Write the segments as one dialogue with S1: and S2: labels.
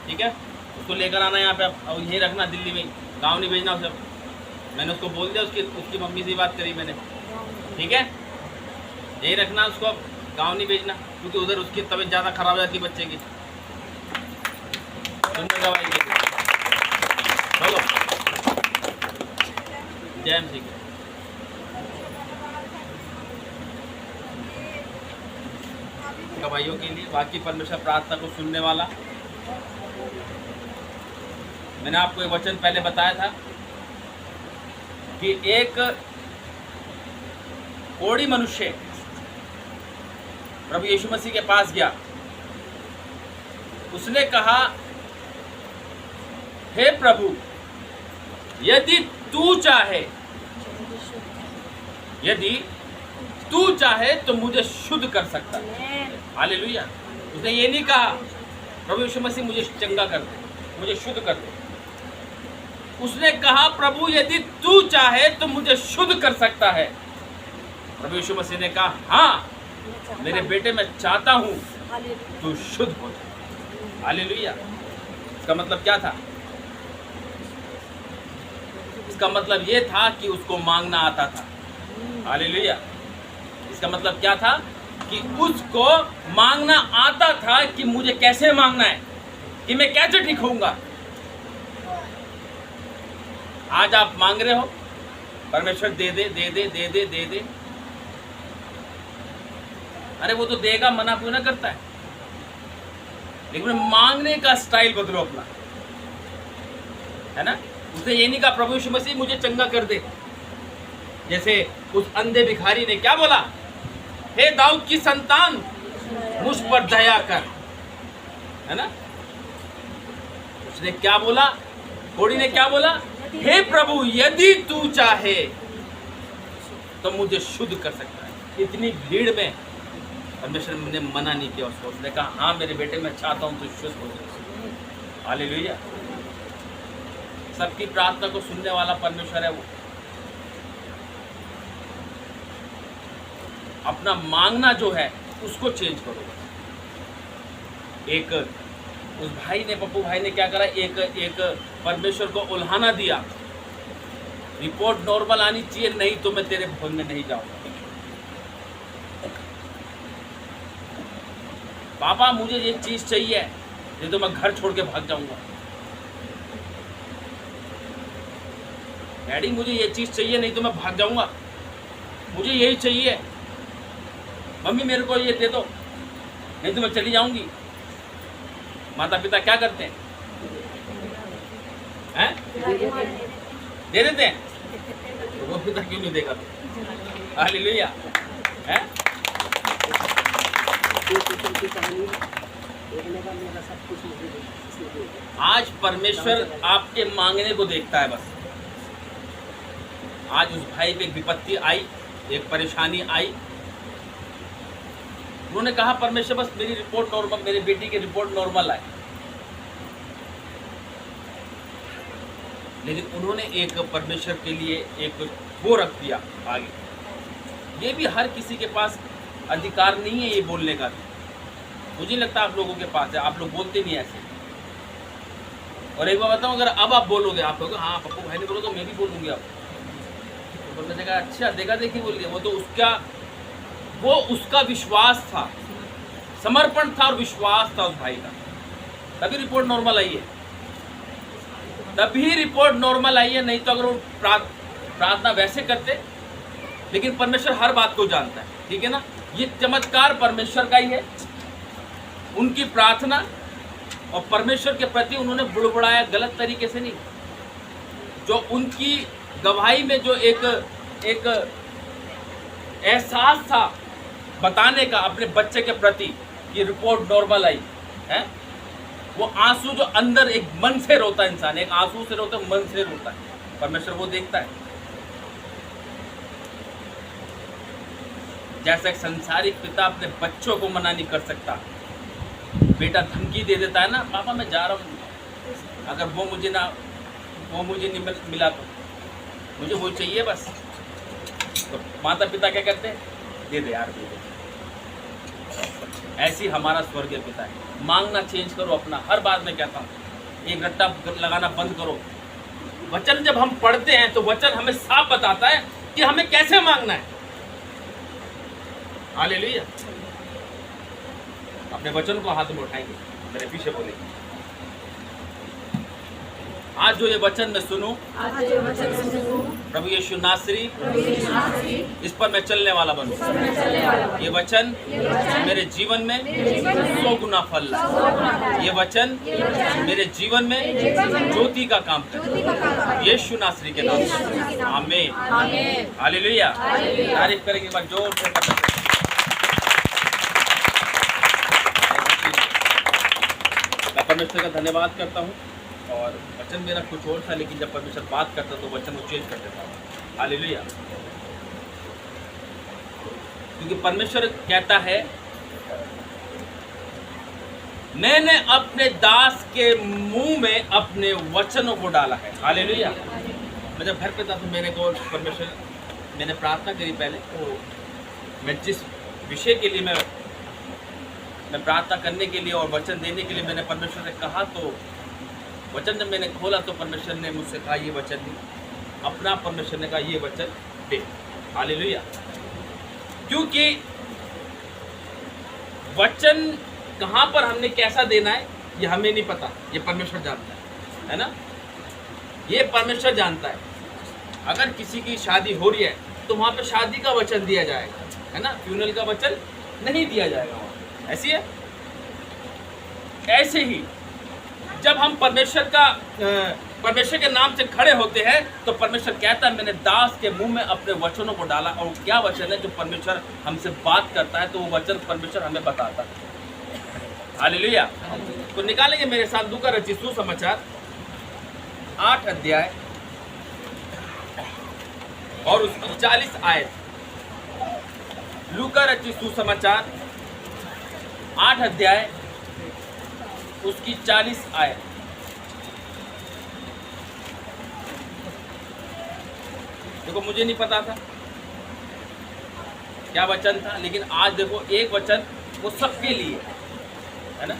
S1: ठीक है, उसको लेकर आना यहाँ पे और यहीं रखना दिल्ली में, गाँव नहीं भेजना उसे। मैंने उसको बोल दिया, उसकी मम्मी से बात करी मैंने, ठीक है, यहीं रखना उसको, गाँव नहीं भेजना, क्योंकि उधर उसकी तबीयत ज़्यादा खराब हो जाती है बच्चे की। सुंदर दवाई दे चलो, जय एम सिंह। भाइयों के लिए बाकी परमेश्वर प्रार्थना को सुनने वाला। मैंने आपको एक वचन पहले बताया था कि एक कोढ़ी मनुष्य प्रभु यीशु मसीह के पास गया, उसने कहा, हे प्रभु, यदि तू चाहे तो मुझे शुद्ध कर सकता है। हालेलुया। उसने ये नहीं कहा प्रभु यीशु मसीह मुझे चंगा कर दे, मुझे शुद्ध कर दे। उसने कहा, प्रभु यदि तू चाहे तो मुझे शुद्ध कर सकता है। प्रभु यीशु मसीह ने कहा, हाँ मेरे बेटे, मैं चाहता हूं तू शुद्ध हो जाए। हालेलुया। इसका मतलब क्या था? इसका मतलब ये था कि उसको मांगना आता था। हालेलुया। इसका मतलब क्या था? कि उसको मांगना आता था कि मुझे कैसे मांगना है, कि मैं कैसे ठीक होऊंगा। आज आप मांग रहे हो, परमेश्वर दे दे दे दे दे दे दे दे, अरे वो तो देगा, मना क्यों ना करता है, लेकिन मांगने का स्टाइल बदलो अपना, है ना। उसने ये नहीं कहा प्रभु यीशु मसीह मुझे चंगा कर दे। जैसे उस अंधे भिखारी ने क्या बोला, हे दाऊद की संतान मुझ पर दया कर, है ना। उसने क्या बोला, कोढ़ी ने क्या बोला, हे प्रभु यदि तू चाहे तो मुझे शुद्ध कर सकता है। इतनी भीड़ में परमेश्वर ने मना नहीं किया उसको। उसने कहा, हाँ मेरे बेटे, मैं चाहता हूं तू शुद्ध हो जाए। हालेलुया। सबकी प्रार्थना को सुनने वाला परमेश्वर है वो। अपना मांगना जो है उसको चेंज करो। एक उस भाई ने, पप्पू भाई ने क्या करा, एक परमेश्वर को उल्हाना दिया, रिपोर्ट नॉर्मल आनी चाहिए, नहीं तो मैं तेरे भवन में नहीं जाऊंगा। पापा मुझे ये चीज चाहिए, नहीं तो मैं घर छोड़ के भाग जाऊंगा। डैडी मुझे ये चीज चाहिए, नहीं तो मैं भाग जाऊंगा, मुझे यही चाहिए। मम्मी मेरे को ये दे दो, नहीं तो मैं चली जाऊंगी। माता पिता क्या करते हैं? दे देते हैं। तो वो पिता क्यों नहीं देगा? हालेलुया। हैं? आज परमेश्वर आपके मांगने को देखता है बस। आज उस भाई पे एक विपत्ति आई, एक परेशानी आई, उन्होंने कहा परमेश्वर बस मेरी रिपोर्ट नॉर्मल, मेरी बेटी की रिपोर्ट नॉर्मल आए। लेकिन उन्होंने एक परमेश्वर के लिए एक वो रख दिया आगे। ये भी हर किसी के पास अधिकार नहीं है ये बोलने का भी। मुझे लगता है आप लोगों के पास है, आप लोग बोलते नहीं ऐसे। और एक बार बताऊं, अगर अब आप बोलोगे, आप लोग हाँ पप्पू भाई ने बोलो तो मैं भी बोलूँगी। आप तो बोलने देगा, अच्छा देखा देखी बोल दिया। वो तो उसका विश्वास था, समर्पण था और विश्वास था उस भाई का, तभी रिपोर्ट नॉर्मल आई है। तभी रिपोर्ट नॉर्मल आई है, नहीं तो अगर वो प्रार्थना वैसे करते। लेकिन परमेश्वर हर बात को जानता है, ठीक है ना। ये चमत्कार परमेश्वर का ही है, उनकी प्रार्थना और परमेश्वर के प्रति उन्होंने बुड़बुड़ाया, गलत तरीके से नहीं। जो उनकी गवाही में जो एक एहसास था बताने का अपने बच्चे के प्रति कि रिपोर्ट नॉर्मल आई है, वो आंसू जो अंदर एक मन से रोता है इंसान, एक आंसू से रोता है, मन से रोता है, परमेश्वर वो देखता है। जैसा एक संसारिक पिता अपने बच्चों को मना नहीं कर सकता, बेटा धमकी दे देता है ना, पापा मैं जा रहा हूँ, अगर वो मुझे नहीं मिला तो मुझे वो चाहिए बस। तो माता पिता क्या कहते हैं, दे दे यार दे दे। ऐसी हमारा स्वर्गीय पिता है। मांगना चेंज करो अपना। हर बात में कहता हूँ, एक रट्टा लगाना बंद करो। वचन जब हम पढ़ते हैं तो वचन हमें साफ बताता है कि हमें कैसे मांगना है। हालेलुया। अपने वचन को हाथ में उठाएंगे, मेरे पीछे बोलेंगे। आज जो ये वचन मैं सुनूं, प्रभु यीशु नासरी, इस पर मैं चलने वाला बनूं। ये वचन मेरे जीवन में 100 गुना फल लाए। ये वचन मेरे जीवन में ज्योति का काम करे, यीशु नासरी के नाम से, आमीन। हालेलुया। तारीफ करेंगे एक बार जोर से। मैं परमेश्वर का धन्यवाद करता हूँ। और वचन मेरा कुछ और था, लेकिन जब परमेश्वर बात करता तो वचन को चेंज कर देता है। हालेलुया। क्योंकि परमेश्वर कहता है, मैंने अपने दास के मुंह में अपने वचनों को डाला है। हालेलुया। मैं जब घर पे था तो मैंने प्रार्थना करी पहले। तो मैं जिस विषय के लिए मैं प्रार्थना करने के लिए और वचन देने के लिए मैंने परमेश्वर से कहा, तो वचन जब मैंने खोला तो परमेश्वर ने मुझसे कहा ये वचन नहीं, अपना परमेश्वर ने कहा ये वचन दे। हालेलुया। क्योंकि वचन कहाँ पर हमने कैसा देना है ये हमें नहीं पता, ये परमेश्वर जानता है ना। ये परमेश्वर जानता है। अगर किसी की शादी हो रही है तो वहाँ पे शादी का वचन दिया जाएगा, है ना। फ्यूनरल का वचन नहीं दिया जाएगा वहाँ। ऐसी है। ऐसे ही जब हम परमेश्वर के नाम से खड़े होते हैं तो परमेश्वर कहता है, मैंने दास के मुंह में अपने वचनों को डाला। और क्या वचन है जो परमेश्वर हमसे बात करता है, तो वो वचन परमेश्वर हमें बताता है। हालेलुया। तो निकालेंगे मेरे साथ लूका रचित सुसमाचार 8 अध्याय और उसकी 40 आयत। लूका रचित सुसमाचार 8 अध्याय उसकी 40 आयत। देखो, मुझे नहीं पता था क्या वचन था, लेकिन आज देखो एक वचन वो सबके लिए है ना।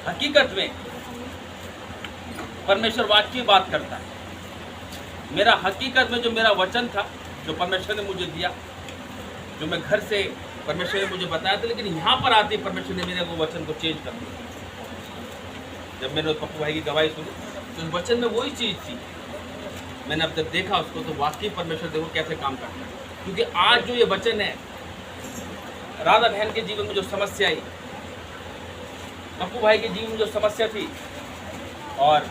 S1: हकीकत में परमेश्वर वाक्य बात करता है। मेरा हकीकत में जो मेरा वचन था, जो परमेश्वर ने मुझे दिया, जो मैं घर से परमेश्वर ने मुझे बताया था, लेकिन यहाँ पर आते परमेश्वर ने मेरे वो वचन को चेंज कर दिया। जब मैंने पप्पू भाई की गवाही सुनी तो उस वचन में वही चीज़ थी। मैंने अब जब देखा उसको तो वाकई परमेश्वर देखो कैसे काम करता है। क्योंकि आज जो ये वचन है, राधा बहन के जीवन में जो समस्या आई, पप्पू भाई के जीवन में जो समस्या थी, और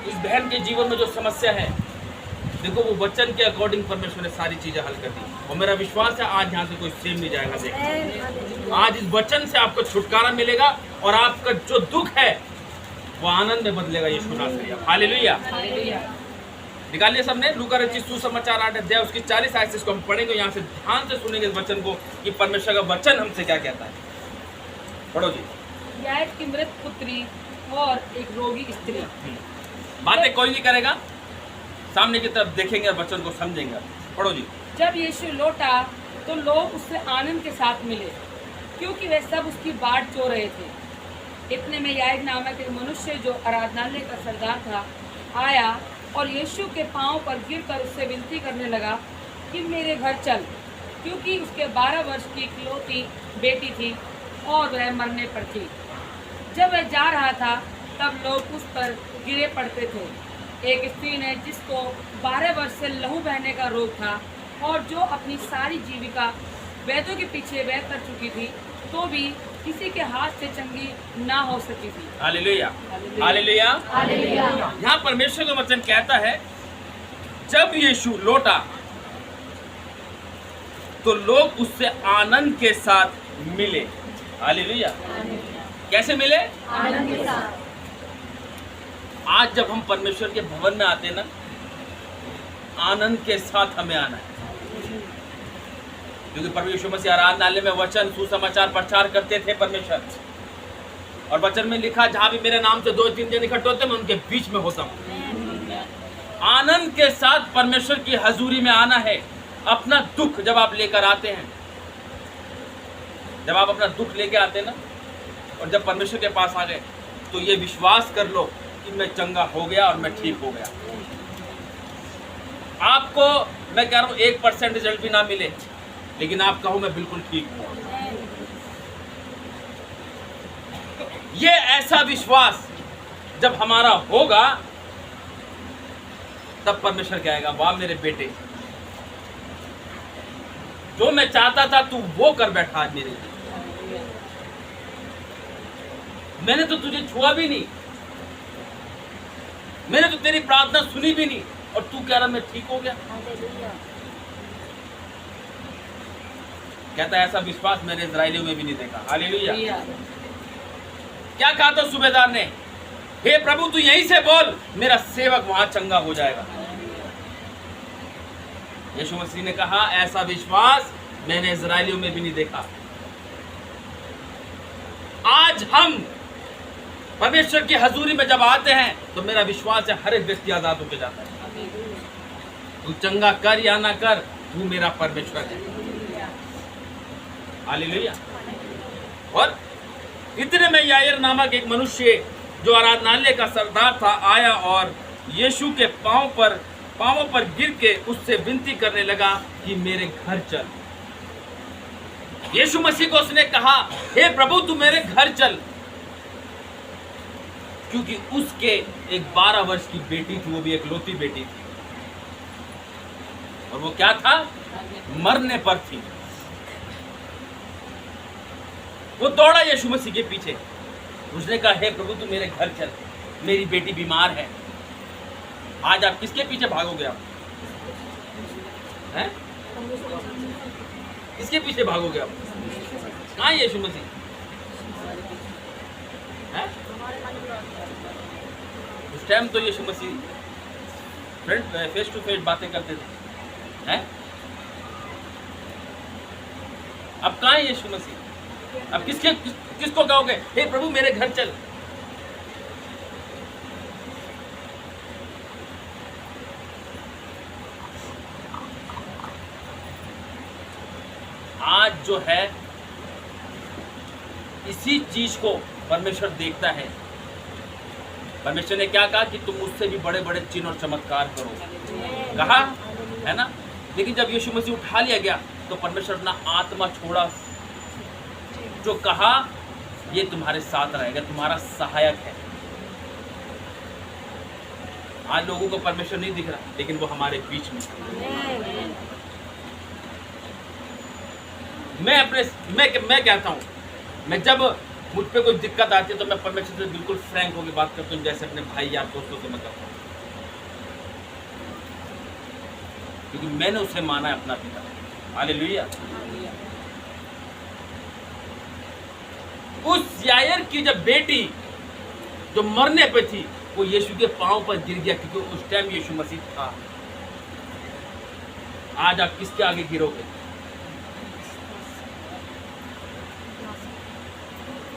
S1: इस बहन के जीवन में जो समस्या है, देखो वो वचन के अकॉर्डिंग परमेश्वर ने सारी चीजें हल कर दी। और मेरा विश्वास है आज यहाँ से कोई सेम नहीं जाएगा। देखो आज इस वचन से आपको छुटकारा मिलेगा और आपका जो दुख है वो आनंद में बदलेगा। यीशु नासरी। हालेलुया। निकालिए सबने लूका रचित सुसमाचार 8 अध्याय उसकी 40 आयत से इसको हम पढ़ेंगे। यहाँ से ध्यान से सुनेंगे इस वचन को कि परमेश्वर का वचन हमसे क्या कहता है। पढ़ो जी।
S2: याईर की मृत पुत्री और एक रोगी स्त्री।
S1: बातें कोई नहीं करेगा, सामने की तरफ देखेंगे और वचन को समझेंगे। पढ़ो जी।
S2: जब यीशु लौटा तो लोग उससे आनंद के साथ मिले, क्योंकि वे सब उसकी बाट चो रहे थे। इतने में याईर नामक एक मनुष्य जो आराधनालय का सरदार था आया और यीशु के पांव पर गिरकर उससे विनती करने लगा कि मेरे घर चल, क्योंकि उसके 12 वर्ष की इकलौती बेटी थी और वह मरने पर थी। जब वह जा रहा था तब लोग उस पर गिरे पड़ते थे। एक स्त्री ने जिसको 12 वर्ष से लहू बहने का रोग था और जो अपनी सारी जीविका वैद्यों के पीछे व्यय कर चुकी थी, तो भी किसी के हाथ से चंगी ना हो सकी थी।
S1: हालेलुया। हालेलुया।
S2: हालेलुया।
S1: यहाँ परमेश्वर का वचन कहता है, जब यीशु लौटा तो लोग उससे आनंद के साथ मिले। हालेलुया। कैसे मिले?
S2: आनंद के साथ।
S1: आज जब हम परमेश्वर के भवन में आते हैं ना, आनंद के साथ हमें आना है। क्योंकि परमेश्वर मसीह आराधनालय में वचन सुसमाचार प्रचार करते थे परमेश्वर। और वचन में लिखा, जहां भी मेरे नाम से 2-3 जन इकट्ठे होते मैं उनके बीच में होता हूँ। आनंद के साथ परमेश्वर की हजूरी में आना है। अपना दुख जब आप लेकर आते हैं, जब आप अपना दुख लेके आते ना और जब परमेश्वर के पास आ गए तो ये विश्वास कर लो कि मैं चंगा हो गया और मैं ठीक हो गया। आपको मैं कह रहा हूँ 1% रिजल्ट भी ना मिले, लेकिन आप कहो मैं बिल्कुल ठीक हूँ। ये ऐसा विश्वास जब हमारा होगा तब परमेश्वर कहेगा वाह मेरे बेटे, जो मैं चाहता था तू वो कर बैठा आज मेरे लिए। मैंने तो तुझे छुआ भी नहीं, मैंने तो तेरी प्रार्थना सुनी भी नहीं, और तू कह रहा मैं ठीक हो गया। कहता है ऐसा विश्वास मैंने इजराइलियों में भी नहीं देखा। हालेलुया। क्या कहा था सूबेदार ने? हे प्रभु तू यहीं से बोल, मेरा सेवक वहां चंगा हो जाएगा। यीशु मसीह ने कहा ऐसा विश्वास मैंने इजराइलियों में भी नहीं देखा। आज हम परमेश्वर की हजूरी में जब आते हैं तो मेरा विश्वास है हर एक व्यक्ति आजाद होकर जाता है। तू चंगा कर या ना कर, तू मेरा परमेश्वर है। हालेलुया। और इतने में यायर नामक एक मनुष्य जो आराधनालय का सरदार था आया और यीशु के पांवों पर गिर के उससे विनती करने लगा कि मेरे घर चल। यीशु मसीह को उसने कहा हे प्रभु तू मेरे घर चल, क्योंकि उसके एक 12 वर्ष की बेटी थी, वो भी एकलौती बेटी थी, और वो क्या था? मरने पर थी। वो दौड़ा यीशु मसीह के पीछे, उसने कहा हे प्रभु तू मेरे घर चल, मेरी बेटी बीमार है। आज आप किसके पीछे भागोगे? आप हैं? किसके पीछे भागोगे आप? कहाँ है यीशु मसीह? हैं? उस टाइम तो यीशु मसीह फेस टू फेस बातें करते थे, हैं? अब कहाँ है यीशु मसीह? अब किसको कहोगे हे प्रभु मेरे घर चल? आज जो है इसी चीज को परमेश्वर देखता है। परमेश्वर ने क्या कहा कि तुम मुझसे भी बड़े बड़े चिन्ह और चमत्कार करो, कहा है ना। लेकिन जब यीशु मसीह उठा लिया गया तो परमेश्वर अपना आत्मा छोड़ा, जो कहा ये तुम्हारे साथ रहेगा, तुम्हारा सहायक है। आज लोगों को परमेश्वर नहीं दिख रहा, लेकिन वो हमारे बीच में। मैं कहता हूँ, मैं जब मुझ पे कोई दिक्कत आती है तो मैं परमेश्वर से बिल्कुल फ्रैंक होकर बात करता हूँ, जैसे अपने भाई यार दोस्तों से मैं करता हूँ, क्योंकि मैंने उसे माना है अपना पिता। हालेलुया। उस यायर की जब बेटी जो मरने पे थी वो यीशु के पांव पर गिर गया, क्योंकि उस टाइम यीशु मसीह था। आज आप किसके आगे गिरोगे?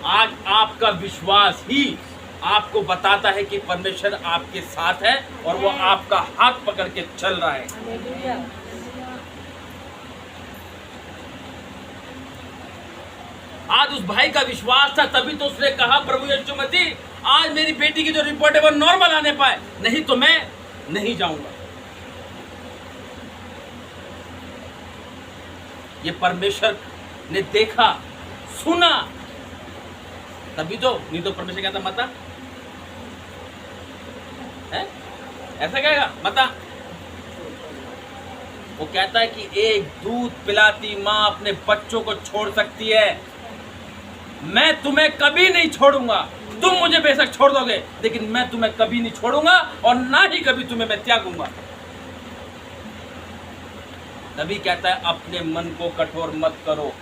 S1: आज आपका विश्वास ही आपको बताता है कि परमेश्वर आपके साथ है और वो आपका हाथ पकड़ के चल रहा है। आज उस भाई का विश्वास था, तभी तो उसने कहा प्रभु यीशु मसीह आज मेरी बेटी की जो रिपोर्ट है वो नॉर्मल आने पाए, नहीं तो मैं नहीं जाऊंगा। ये परमेश्वर ने देखा सुना, तभी तो, नहीं तो परमेश्वर कहता मता है, ऐसा कहेगा मता। वो कहता है कि एक दूध पिलाती माँ अपने बच्चों को छोड़ सकती है, मैं तुम्हें कभी नहीं छोड़ूंगा। तुम मुझे बेशक छोड़ दोगे, लेकिन मैं तुम्हें कभी नहीं छोड़ूंगा और ना ही कभी तुम्हें मैं त्यागूंगा। तभी कहता है अपने मन को कठोर मत करो।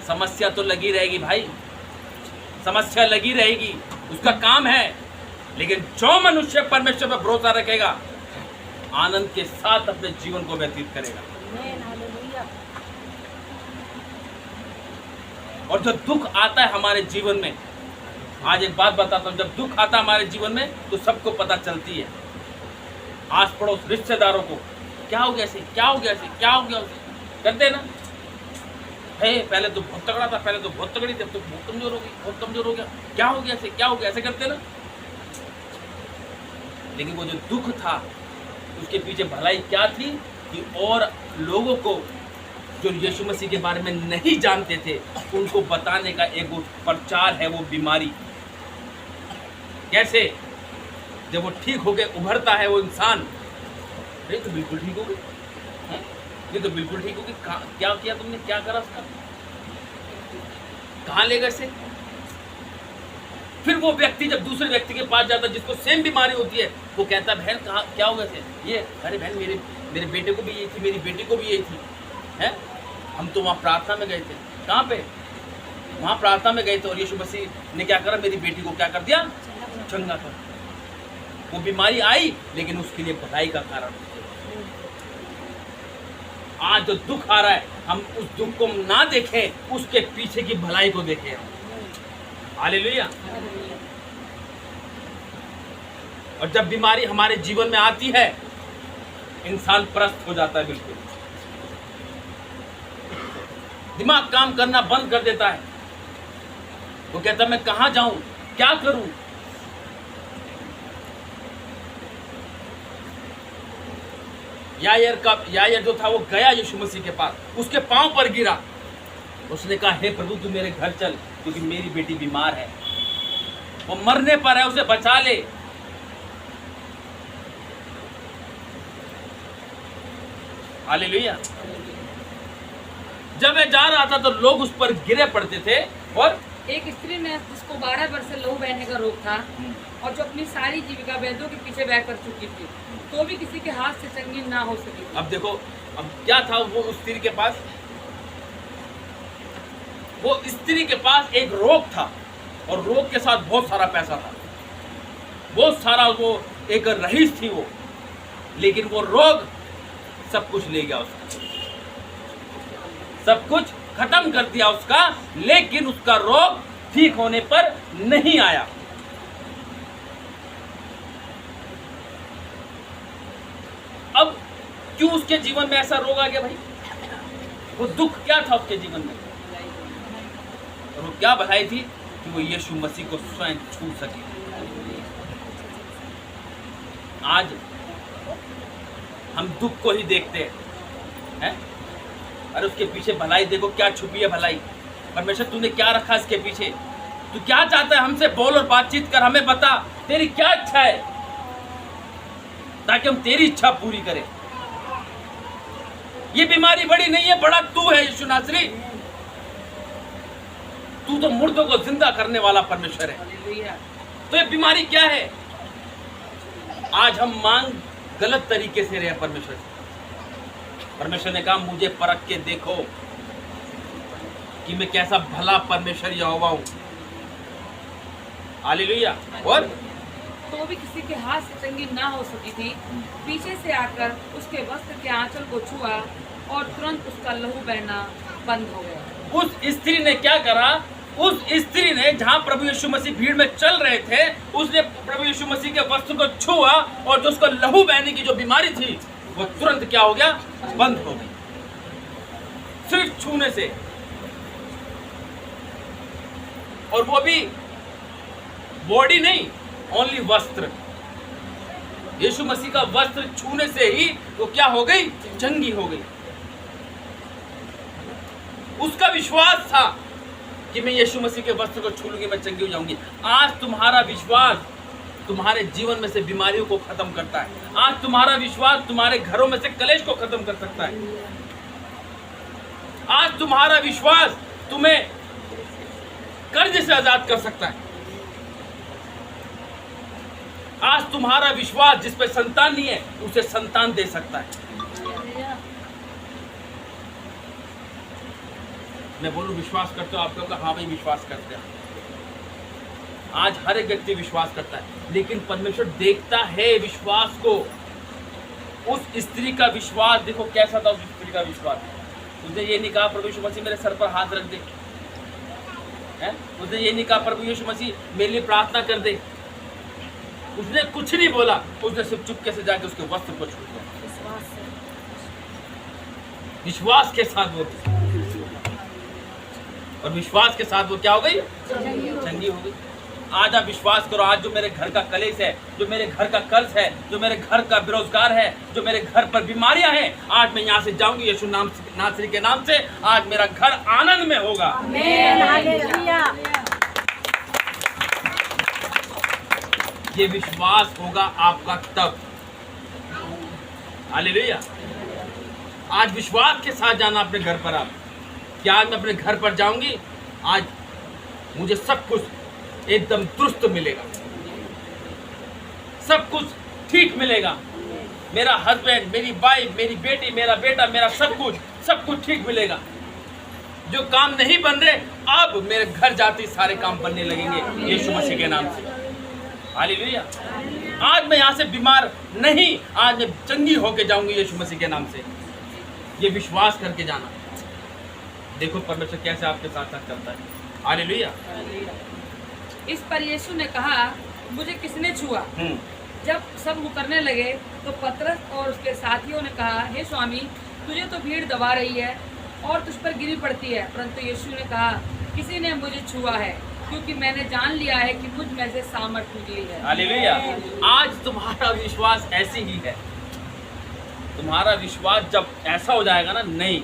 S1: समस्या तो लगी रहेगी भाई, समस्या लगी रहेगी, उसका काम है, लेकिन जो मनुष्य परमेश्वर पर भरोसा रखेगा आनंद के साथ अपने जीवन को व्यतीत करेगा। और जो दुख आता है हमारे जीवन में, आज एक बात बताता हूँ, जब दुख आता है हमारे जीवन में तो सबको पता चलती है, आस पड़ोस रिश्तेदारों को, क्या हो गया ऐसे, क्या हो गया ऐसे, क्या हो गया उसे, करते ना। है पहले तो बहुत तगड़ा था, पहले तो बहुत तगड़ी थी, अब तो बहुत कमजोर हो गई, बहुत कमजोर हो गया, क्या हो गया ऐसे, क्या हो गया, ऐसे करते ना। लेकिन वो जो दुख था उसके पीछे भलाई क्या थी कि और लोगों को जो यीशु मसीह के बारे में नहीं जानते थे उनको बताने का एक वो प्रचार है, वो बीमारी। कैसे जब वो ठीक हो गए उभरता है वो इंसान, नहीं तो बिल्कुल ठीक हो गई, ये तो बिल्कुल ठीक हो गई, क्या किया तुमने, क्या करा उसका, कहाँ ले गए से। फिर वो व्यक्ति जब दूसरे व्यक्ति के पास जाता है जिसको सेम बीमारी होती है, वो कहता है बहन कहाँ क्या हो गए थे, ये अरे बहन मेरे बेटे को भी यही थी, मेरी बेटी को भी यही थी, हैं हम तो वहाँ प्रार्थना में गए थे, कहाँ पे, वहाँ प्रार्थना में गए थे और यीशु मसीह ने क्या करा, मेरी बेटी को क्या कर दिया, चंगा कर। वो बीमारी आई लेकिन उसके लिए भलाई का कारण। आज जो दुख आ रहा है हम उस दुख को ना देखें, उसके पीछे की भलाई को देखें। हालेलुया। और जब बीमारी हमारे जीवन में आती है इंसान प्रस्त हो जाता है, बिल्कुल दिमाग काम करना बंद कर देता है। वो कहता है मैं कहां जाऊं, क्या करूं। यायर जो था वो गया यीशु मसीह के पास, उसके पांव पर गिरा, उसने कहा हे प्रभु तू मेरे घर चल क्योंकि मेरी बेटी बीमार है, वो मरने पर है, उसे बचा ले। हालेलुया। जब वह जा रहा था तो लोग उस पर गिरे पड़ते थे। और
S2: एक स्त्री ने जिसको 12 वर्ष से लहू बहने का रोग था और जो अपनी सारी जीविका वैद्यों के पीछे व्यय कर चुकी थी, तो भी किसी के हाथ से चंगी ना हो सकी।
S1: अब देखो, अब क्या था वो उस स्त्री के पास, वो स्त्री के पास एक रोग था और रोग के साथ बहुत सारा पैसा था, बहुत सारा, वो एक रईस थी वो, लेकिन वो रोग सब कुछ ले गया उसका, सब कुछ खत्म कर दिया उसका, लेकिन उसका रोग ठीक होने पर नहीं आया। अब क्यों उसके जीवन में ऐसा रोग आ गया भाई, वो दुख क्या था उसके जीवन में, और वो क्या भलाई थी कि वो यीशु मसीह को स्वयं छू सके। आज हम दुख को ही देखते हैं, अरे उसके पीछे भलाई देखो क्या छुपी है भलाई। परमेश्वर तूने क्या रखा इसके पीछे, तू क्या चाहता है हमसे, बोल और बातचीत कर, हमें बता तेरी क्या इच्छा है ताकि हम तेरी इच्छा पूरी करें। ये बीमारी बड़ी नहीं है, बड़ा तू है यीशु नासरी। तू तो मुर्दों को जिंदा करने वाला परमेश्वर है। तो ये बीमारी क्या है, आज हम मांग गलत तरीके से रहे परमेश्वर से। परमेश्वर ने कहा मुझे परख के देखो कि मैं कैसा भला परमेश्वर यहोवा हूं। हालेलुया। और
S2: तो भी किसी के हाथ से चंगी ना हो सकी थी, पीछे से आकर उसके वस्त्र के आंचल को छुआ और तुरंत उसका लहू बहना बंद हो गया।
S1: उस स्त्री ने क्या करा, उस स्त्री ने जहां प्रभु यीशु मसीह भीड़ में चल रहे थे, उसने प्रभु यीशु मसीह के वस्त्र को छुआ और जो उसका लहू बहने की जो बीमारी थी वो तुरंत क्या हो गया, बंद हो गई, सिर्फ छूने से। और वो भी बॉडी नहीं, ओनली वस्त्र, यीशु मसीह का वस्त्र छूने से ही वो क्या हो गई, चंगी हो गई। उसका विश्वास था कि मैं यीशु मसीह के वस्त्र को छू लूंगी, मैं चंगी हो जाऊंगी। आज तुम्हारा विश्वास तुम्हारे जीवन में से बीमारियों को खत्म करता है। आज तुम्हारा विश्वास तुम्हारे घरों में से कलेश को खत्म कर सकता है। आज तुम्हारा विश्वास तुम्हें कर्ज से आजाद कर सकता है। आज तुम्हारा विश्वास जिस पे संतान नहीं है उसे संतान दे सकता है। मैं बोलूं विश्वास करते हो, आपको कहा हाँ भाई विश्वास करते हैं। आज हर एक व्यक्ति विश्वास करता है, लेकिन परमेश्वर देखता है विश्वास को। उस स्त्री का विश्वास देखो कैसा था, उस स्त्री का विश्वास। उसने ये नहीं कहा प्रभु यीशु मसीह मेरे सर पर हाथ रख दे, है? उसने ये नहीं कहा प्रभु यीशु मसीह मेरे लिए प्रार्थना कर दे। उसने कुछ नहीं बोला, उसने सिर्फ चुपके से जाके उसके वस्त्र को छू लिया, विश्वास के साथ बोलते। और विश्वास के साथ वो क्या हो गई? चंगी हो गई। आज आप विश्वास करो, आज जो मेरे घर का कलेश है, जो मेरे घर का कर्ज है, जो मेरे घर का बेरोजगार है, जो मेरे घर पर बीमारियां हैं, आज मैं यहाँ से जाऊंगी यीशु नासरी के नाम से, आज मेरा घर आनंद में होगा। ये विश्वास होगा आपका तब। हालेलुया। आज विश्वास के साथ जाना अपने घर पर। आप क्या आज मैं अपने घर पर जाऊंगी, आज मुझे सब कुछ एकदम दुरुस्त मिलेगा, सब कुछ ठीक मिलेगा। मेरा हस्बैंड, मेरी वाइफ, मेरी बेटी, मेरा बेटा, मेरा सब कुछ ठीक मिलेगा। जो काम नहीं बन रहे, अब मेरे घर जाते सारे काम बनने लगेंगे यीशु मसीह के नाम से। हालेलुया। आज मैं यहाँ से बीमार नहीं, आज मैं चंगी होके जाऊंगी यीशु मसीह के नाम से। ये विश्वास करके जाना। देखो परमेश्वर कैसे आपके साथ साथ चलता है। हालेलुया।
S2: इस पर यीशु ने कहा, मुझे किसने छुआ? जब सब मुकरने लगे तो पतरस और उसके साथियों ने कहा, हे स्वामी, तुझे तो भीड़ दबा रही है और तुझ पर गिरी पड़ती है। परंतु यीशु ने कहा, किसी ने मुझे छुआ है, क्योंकि मैंने जान लिया है कि मुझ में से सामर्थ्य निकली है।
S1: हालेलुया। आज तुम्हारा विश्वास ऐसी ही है। तुम्हारा विश्वास जब ऐसा हो जाएगा ना, नहीं,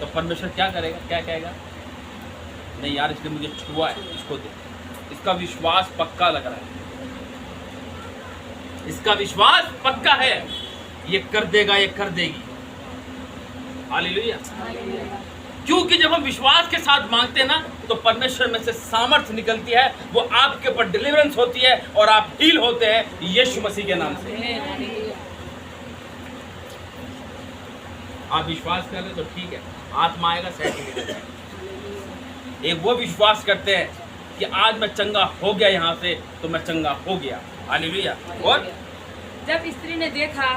S1: तो परमेश्वर क्या करेगा? क्या कहेगा? नहीं यार, इसने मुझे छुआ है, इसको दे। इसका विश्वास पक्का लग रहा है, इसका विश्वास पक्का है, ये कर देगा, ये कर देगी। हालेलुया। क्योंकि जब हम विश्वास के साथ मांगते हैं ना, तो परमेश्वर में से सामर्थ्य निकलती है, वो आपके ऊपर डिलीवरेंस होती है और आप हील होते हैं यीशु मसीह के नाम से। आप विश्वास कर रहे तो ठीक है, आत्मा आएगा सह। एक वो विश्वास करते हैं कि आज मैं चंगा हो गया, यहाँ से तो मैं चंगा हो गया। हालेलुया। और
S2: जब स्त्री ने देखा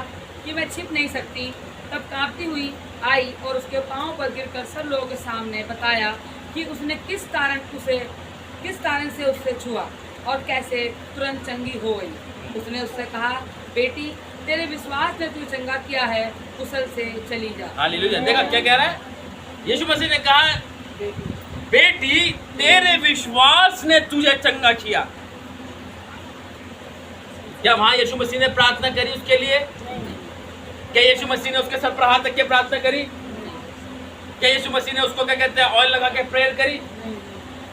S2: कि मैं छिप नहीं सकती, तब कांपती हुई आई और उसके पांव पर गिरकर सब लोगों के सामने बताया कि उसने किस कारण से उससे छुआ और कैसे तुरंत चंगी हो गई। उसने उससे कहा, बेटी, तेरे विश्वास ने तुझे चंगा किया है, कुशल से चली जा।
S1: हालेलुया। देखा क्या कह रहा है यीशु मसीह ने? कहा, बेटी, तेरे विश्वास ने तुझे चंगा किया। क्या वहां यीशु मसीह ने प्रार्थना करी उसके लिए? क्या यीशु मसीह ने उसके सर पर हाथ रख के प्रार्थना करी? क्या यीशु मसीह ने उसको क्या कहते हैं, ऑयल लगा के प्रेयर करी,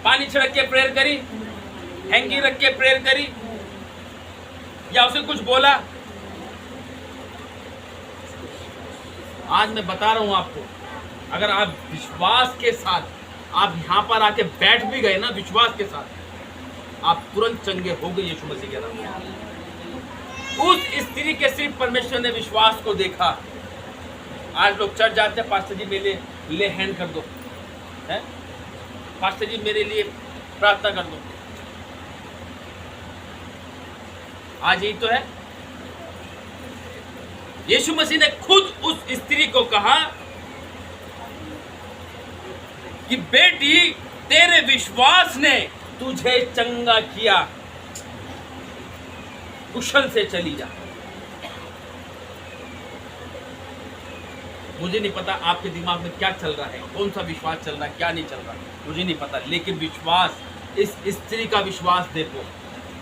S1: पानी छिड़क के प्रेयर करी, हैंकी रख के प्रेयर करी, या उसे कुछ बोला? आज मैं बता रहा हूं आपको, अगर आप विश्वास के साथ आप यहाँ पर आके बैठ भी गए ना, विश्वास के साथ, आप तुरंत चंगे हो गए यीशु मसीह के नाम। उस स्त्री के सिर्फ परमेश्वर ने विश्वास को देखा। आज लोग चर्च जाते हैं, पास्टर जी मेरे लिए ले हैंड कर दो, है पास्टर जी मेरे लिए प्रार्थना कर दो। आज यही तो है। यीशु मसीह ने खुद उस स्त्री को कहा कि बेटी, तेरे विश्वास ने तुझे चंगा किया, कुशल से चली जा। मुझे नहीं पता आपके दिमाग में क्या चल रहा है, कौन सा विश्वास चल रहा है, क्या नहीं चल रहा, मुझे नहीं पता, लेकिन विश्वास, इस स्त्री का विश्वास देखो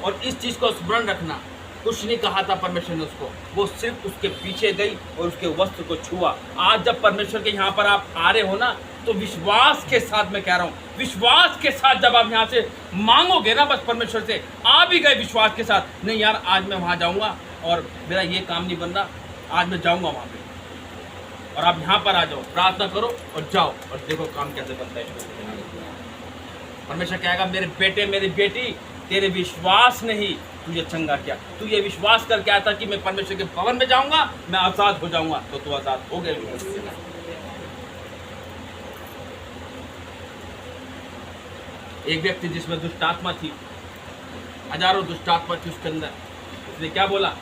S1: और इस चीज को स्मरण रखना। कुछ नहीं कहा था परमेश्वर ने उसको, वो सिर्फ उसके पीछे गई और उसके वस्त्र को छुआ। आज जब परमेश्वर के यहाँ पर आप आ रहे हो ना, तो विश्वास के साथ मैं कह रहा हूँ, विश्वास के साथ जब आप यहाँ से मांगोगे ना, बस परमेश्वर से आ भी गए विश्वास के साथ, नहीं यार आज मैं वहाँ जाऊँगा और मेरा ये काम नहीं बन रहा, आज मैं जाऊँगा वहाँ पे, और आप यहाँ पर आ जाओ, प्रार्थना करो और जाओ और देखो काम कैसे बनता है। परमेश्वर कहेगा, मेरे बेटे, मेरी बेटी, तेरे विश्वास ने ही तुझे चंगा किया। तू ये विश्वास करके आया था कि मैं परमेश्वर के भवन में जाऊंगा, मैं आजाद हो जाऊंगा, तो तू आजाद हो गया। एक व्यक्ति जिसमें दुष्ट आत्मा थी, हजारों दुष्ट आत्मा थी उसके अंदर, उसने क्या बोला,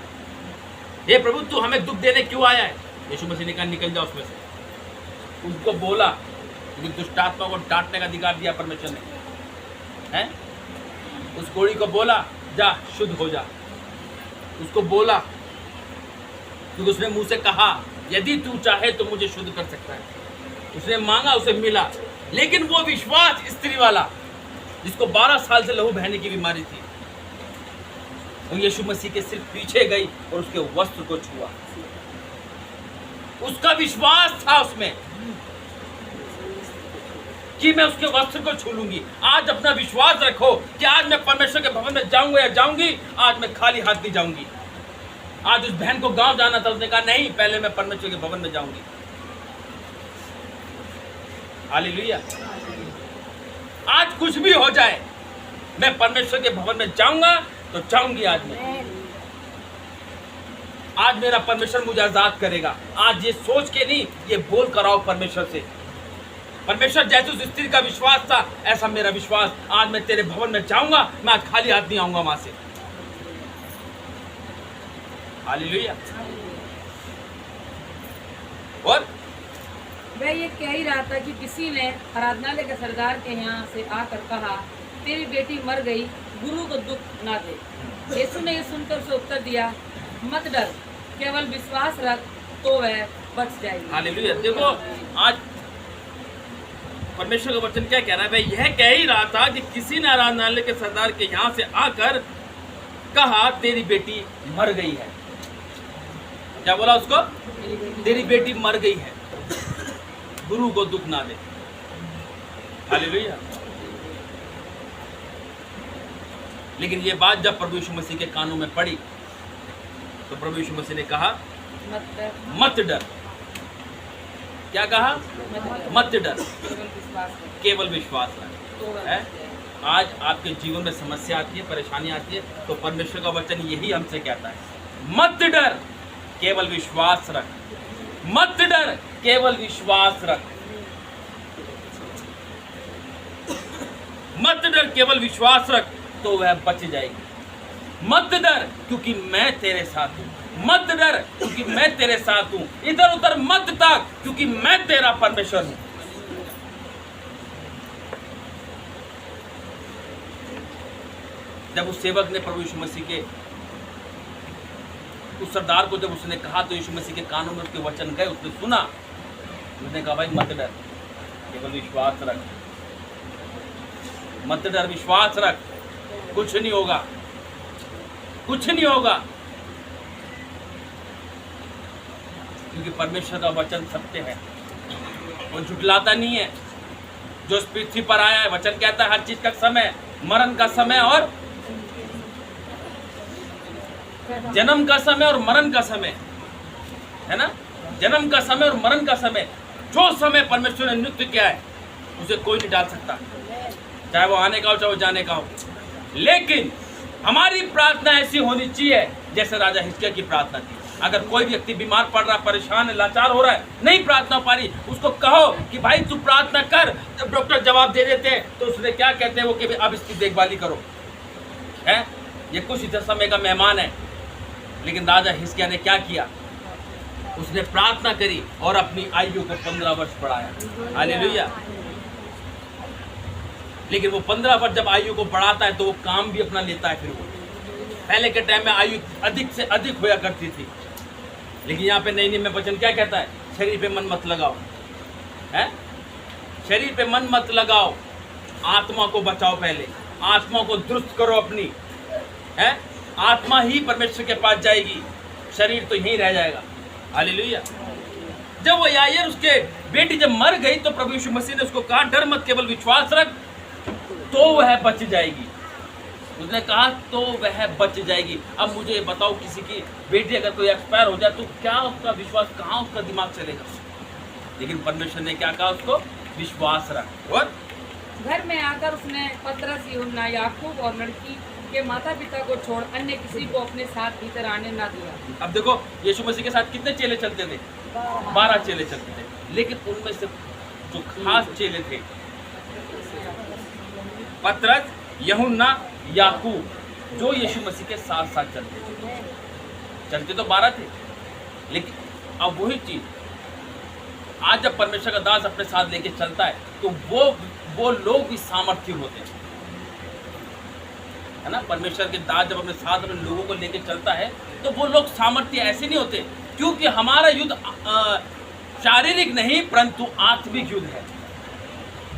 S1: हे प्रभु, तू हमें दुख देने क्यों आया है? यीशु मसीह ने कहा, निकल जाओ उसमें से। उसको बोला, क्योंकि दुष्ट आत्मा को डांटने का अधिकार दिया परमेश्वर ने, है? उस कोड़ी को बोला, जा शुद्ध हो जा। उसको बोला, क्योंकि उसने मुंह से कहा, यदि तू चाहे तो मुझे शुद्ध कर सकता है। उसने मांगा, उसे मिला, लेकिन वो विश्वास स्त्री वाला जिसको 12 साल से लहू बहने की बीमारी थी, वो यीशु मसीह के सिर्फ पीछे गई और उसके वस्त्र को छुआ। उसका विश्वास था उसमें कि मैं उसके वस्त्र को छू लूंगी। आज अपना विश्वास रखो कि आज मैं परमेश्वर के भवन में जाऊंगा या जाऊंगी, आज मैं खाली हाथ नहीं जाऊंगी। आज उस बहन को गांव जाना था, उसने कहा नहीं, पहले मैं परमेश्वर के भवन में जाऊंगी। हालेलुया। आज कुछ भी हो जाए, मैं परमेश्वर के भवन में जाऊंगा तो जाऊंगी। आज मेरा परमेश्वर मुझे आजाद करेगा। आज ये सोच के नहीं, ये बोल कर आओ परमेश्वर से, परमेश्वर जैसे उस स्त्री का विश्वास था ऐसा मेरा विश्वास, आज मैं तेरे भवन में जाऊंगा, मैं आज खाली हाथ नहीं आऊंगा वहां से। हालेलुया। और
S2: वह ये कह ही रहा था कि किसी ने आराधनालय के सरदार के यहाँ से आकर कहा, तेरी बेटी मर गई, गुरु को दुख ना दे। यीशु ने ये सुनकर उसे उत्तर दिया, मत डर, केवल विश्वास रख तो वह बच जाएगी।
S1: हालेलुया। देखो आज परमेश्वर का वचन क्या कह रहा है? वह यह कह ही रहा था कि किसी ने आराधनालय के सरदार के यहाँ से आकर कहा, तेरी बेटी मर गई है। क्या बोला उसको? तेरी बेटी मर गई है, गुरु को दुख ना दे। हालेलुया। लेकिन ये बात जब प्रभु यीशु मसीह के कानों में पड़ी तो प्रभु यीशु मसीह ने कहा, मत डर। क्या कहा? मत डर, केवल विश्वास रख। है? आज आपके जीवन में समस्या आती है, परेशानी आती है, तो परमेश्वर का वचन यही हमसे कहता है, मत डर, केवल विश्वास रख। मत डर, केवल विश्वास रख। मत डर, केवल विश्वास रख तो वह बच जाएगी। मत डर क्योंकि मैं तेरे साथ हूं। मत डर क्योंकि मैं तेरे साथ हूं। इधर उधर मत ताक क्योंकि मैं तेरा परमेश्वर हूं। जब उस सेवक ने प्रभु यीशु मसीह के उस सरदार को जब उसने कहा तो यीशु मसीह के कानों में उसके वचन गए, उसने सुना, उसने कहा, भाई मत डर, केवल विश्वास रख। मत डर, विश्वास रख, कुछ नहीं होगा, कुछ नहीं होगा, क्योंकि परमेश्वर का वचन सत्य है, वो झुठलाता नहीं है। जो इस पृथ्वी पर आया है, वचन कहता है हर चीज का समय, मरण का समय और जन्म का समय और मरण का समय, है ना? जन्म का समय और मरण का समय, जो समय परमेश्वर ने नियुक्त किया है उसे कोई नहीं डाल सकता, चाहे वो आने का हो चाहे वो जाने का हो। लेकिन हमारी प्रार्थना ऐसी होनी चाहिए जैसे राजा हिजकिय्याह की प्रार्थना थी। अगर कोई व्यक्ति बीमार पड़ रहा, परेशान है, लाचार हो रहा है, नहीं प्रार्थना हो पा रही, उसको कहो कि भाई तू प्रार्थना कर। जब डॉक्टर जवाब दे देते हैं तो उसने क्या कहते हैं वो कि अब इसकी देखभाल करो, है? ये कुछ इधर समय का मेहमान है। लेकिन राजा हिजकिय्याह ने क्या किया? उसने प्रार्थना करी और अपनी आयु को 15 वर्ष बढ़ाया। हालेलुया। लेकिन वो 15 वर्ष जब आयु को बढ़ाता है तो वो काम भी अपना लेता है। फिर वो पहले के टाइम में आयु अधिक से अधिक होया करती थी, लेकिन यहाँ पे नई में वचन क्या कहता है? शरीर पे मन मत लगाओ, है? शरीर पे मन मत लगाओ, आत्मा को बचाओ। पहले आत्मा को दुरुस्त करो अपनी, है? आत्मा ही परमेश्वर के पास जाएगी, शरीर तो यहीं रह जाएगा। हालेलुया। जब वो याईर उसके बेटी जब मर गई तो प्रभु यीशु मसीह ने उसको कहा, डर मत, केवल विश्वास रख तो वह बच जाएगी। उसने कहा तो वह बच जाएगी। अब मुझे बताओ, किसी की बेटी अगर कोई एक्सपायर हो जाए तो क्या उसका विश्वास, कहाँ उसका दिमाग चलेगा? लेकिन परमेश्वर ने क्या कहा उसको? विश्वास रख। और
S2: घर में आकर उसने पतरस, यूहन्ना, याकूब और लड़की के माता पिता को छोड़ अन्य किसी को अपने साथ भीतर आने ना दिया।
S1: अब देखो, यीशु मसीह के साथ कितने चेले चलते थे? 12 चेले चलते थे। लेकिन उनमें से जो खास चेले थे, पतरस, यूहन्ना, याकूब, जो यीशु मसीह के साथ साथ चलते तो 12 थे। लेकिन अब वही चीज आज जब परमेश्वर का दास अपने साथ लेके चलता है तो वो लोग भी सामर्थ्य होते हैं, है ना? परमेश्वर के दास जब अपने साथ अपने लोगों को लेके चलता है तो वो लोग सामर्थ्य ऐसे नहीं होते, क्योंकि हमारा युद्ध शारीरिक नहीं परंतु आत्मिक युद्ध है।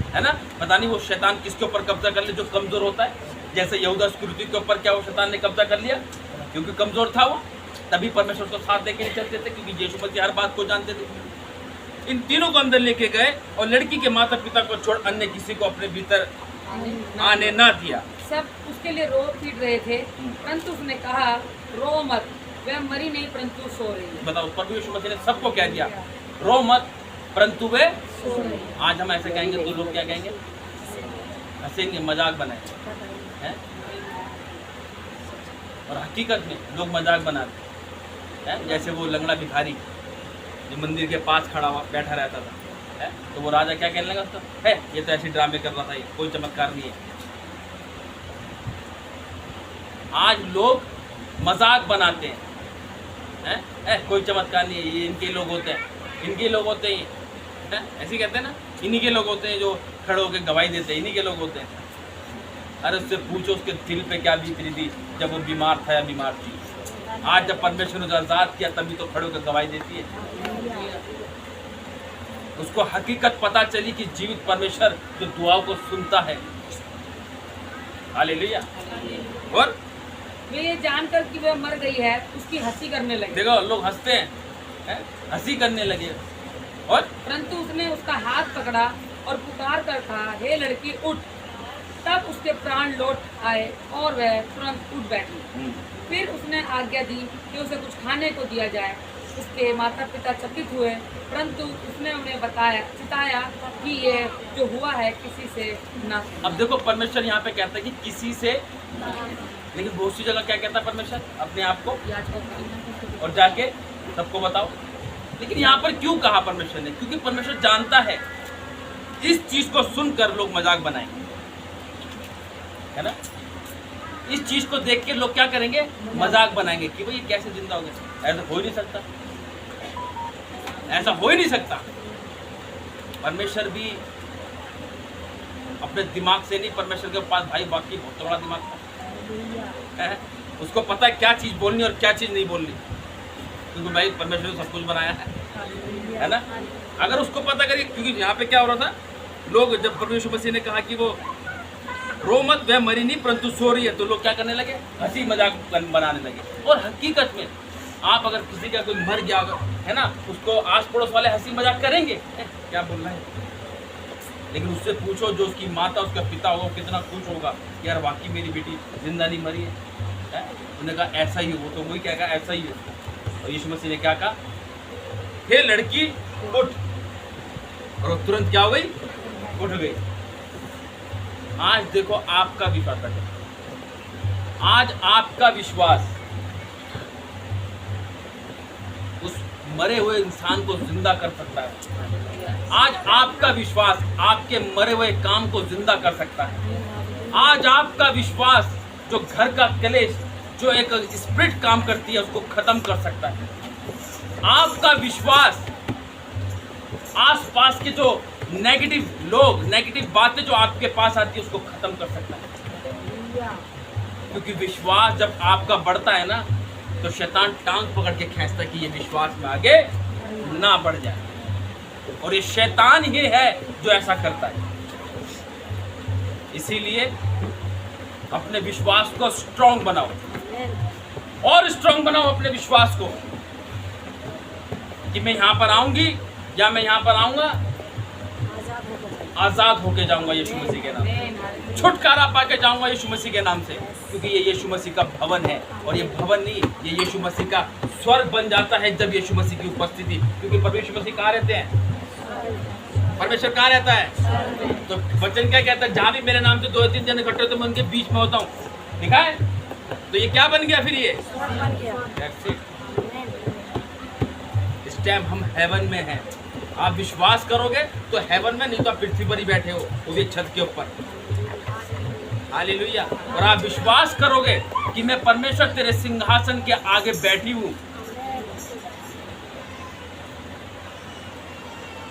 S1: है ना। पता नहीं वो शैतान किसके ऊपर कब्जा कर ले, जो कमजोर होता है। जैसे यहूदा इस्करियोती के ऊपर क्या वो शैतान ने कब्जा कर लिया, क्योंकि कमजोर था वो, तभी परमेश्वर को साथ देके नहीं चलते थे, क्योंकि यीशु मसीह हर बात को जानते थे। इन तीनों को अंदर लेके गए और लड़की के माता पिता को छोड़ अन्य किसी को अपने भीतर आने ना दिया।
S2: सब उसके लिए रो पीट रहे थे, परंतु उसने कहा, रो मत, वह मरी नहीं परंतु सो रही है।
S1: बताओ, प्रभु यीशु मसीह ने सबको कह दिया, रो मत परंतु वे
S2: सो रही है।
S1: आज हम ऐसे कहेंगे तो लोग क्या कहेंगे? हंसेंगे, मजाक बनाएंगे, हैं? और हकीकत में लोग मजाक बनाते हैं। जैसे वो लंगड़ा भिखारी जो मंदिर के पास खड़ा हुआ बैठा रहता था, है? तो वो राजा क्या कहने लगा उसको, है ये तो ऐसे ड्रामे कर रहा था, ये कोई चमत्कार नहीं है। आज लोग मजाक बनाते हैं, कोई चमत्कार नहीं है, ये इनके लोग होते हैं, इनके लोग होते हैं, ऐसे ही कहते हैं ना, इन्हीं के लोग होते हैं जो खड़े होकर गवाही देते हैं, इन्हीं के लोग होते हैं। अरे उससे पूछो उसके दिल पे क्या बीत रही थी जब वो बीमार था या बीमार थी। आज जब परमेश्वर ने आजाद किया तभी तो खड़े होकर गवाही देती है। उसको हकीकत पता चली कि जीवित परमेश्वर जो दुआओं को सुनता है। हालेलुया। और
S2: वे ये जानकर कि वह मर गई है, उसकी हंसी करने लगे।
S1: देखो लोग हंसते हैं, हंसी करने लगे। और
S2: परंतु उसने उसका हाथ पकड़ा और पुकार कर कहा, हे लड़की उठ। तब उसके प्राण लौट आए और वह तुरंत उठ बैठी। फिर उसने आज्ञा दी कि उसे कुछ खाने को दिया जाए। उसके माता पिता चकित हुए, परंतु उसने उन्हें चिताया कि ये जो हुआ है किसी से ना।
S1: अब देखो परमेश्वर यहाँ पे कहता है कि किसी से, लेकिन बहुत सी जगह क्या कहता है परमेश्वर अपने आप को, और जाके सबको बताओ। लेकिन यहाँ पर क्यों कहा परमेश्वर ने? क्योंकि परमेश्वर जानता है इस चीज को सुनकर लोग मजाक बनाएंगे, है ना। इस चीज को देख के लोग क्या करेंगे? मजाक बनाएंगे कि भाई ये कैसे जिंदा हो गए, ऐसा हो ही नहीं सकता, ऐसा हो ही नहीं सकता। परमेश्वर भी अपने दिमाग से नहीं, परमेश्वर के पास भाई बाकी बहुत बड़ा दिमाग था, उसको पता है क्या चीज बोलनी और क्या चीज नहीं बोलनी, क्योंकि भाई परमेश्वर ने सब कुछ बनाया है ना। अगर उसको पता करिए, क्योंकि यहाँ पे क्या हो रहा था, लोग जब प्रभु यीशु मसीह ने कहा कि वो रो मत, वह मरी नहीं परंतु सो रही है, तो लोग क्या करने लगे? हंसी मजाक बनाने लगे। और हकीकत में आप अगर किसी का कोई मर गया है ना, उसको आस पड़ोस वाले हंसी मजाक करेंगे, क्या बोल रहे हैं। लेकिन उससे पूछो जो उसकी माता उसका पिता होगा कितना खुश होगा, यार वाकई मेरी बेटी जिंदा नहीं मरी है। उन्होंने कहा ऐसा ही हो, तो वही क्या कहा, ऐसा ही हो। और यीशु मसीह ने क्या कहा, हे लड़की उठ, और वो तुरंत क्या हो गई? उठ गई। आज देखो आपका विश्वास है, आज आपका विश्वास उस मरे हुए इंसान को जिंदा कर सकता है। आज आपका विश्वास आपके मरे हुए काम को जिंदा कर सकता है। आज आपका विश्वास जो घर का कलेश, जो एक स्पिरिट काम करती है, उसको खत्म कर सकता है। आपका विश्वास आसपास के जो नेगेटिव लोग, नेगेटिव बातें जो आपके पास आती है, उसको खत्म कर सकता है। क्योंकि विश्वास जब आपका बढ़ता है ना, तो शैतान टांग पकड़ के खींचता है कि ये विश्वास में आगे ना बढ़ जाए, और ये शैतान ही है जो ऐसा करता है। इसीलिए अपने विश्वास को स्ट्रांग बनाओ, और स्ट्रांग बनाओ अपने विश्वास को, कि मैं यहाँ पर आऊंगी या मैं यहाँ पर आऊंगा, आजाद होके जाऊंगा यीशु मसीह के नाम से, छुटकारा पाके जाऊंगा यीशु मसीह के नाम से। क्योंकि ये यीशु मसीह का भवन है, और ये भवन नहीं, ये यीशु मसीह का स्वर्ग बन जाता है जब यीशु मसीह की उपस्थिति। क्योंकि परमेश्वर मसीह कहाँ रहते हैं? परमेश्वर कहाँ रहता है? तो वचन क्या कहता है? जहाँ भी मेरे नाम से 2-3 जन इकट्ठे होते, मैं उनके बीच में होता हूँ। लिखा है। तो ये क्या बन गया फिर? ये इस टाइम हम हेवन में हैं। आप विश्वास करोगे तो हेवन में, नहीं तो आप पृथ्वी पर ही बैठे हो, वो भी छत के ऊपर। हालेलुया। और आप विश्वास करोगे कि मैं परमेश्वर तेरे सिंहासन के आगे बैठी हूँ,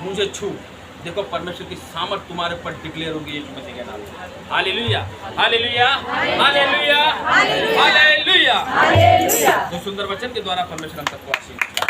S1: मुझे छू। देखो परमेश्वर की सामर्थ तुम्हारे ऊपर डिक्लेयर होगी यीशु मसीह के नाम से। Hallelujah, hallelujah, hallelujah, hallelujah. तो सुंदर वचन के द्वारा परमेश्वर हम सबको आशीष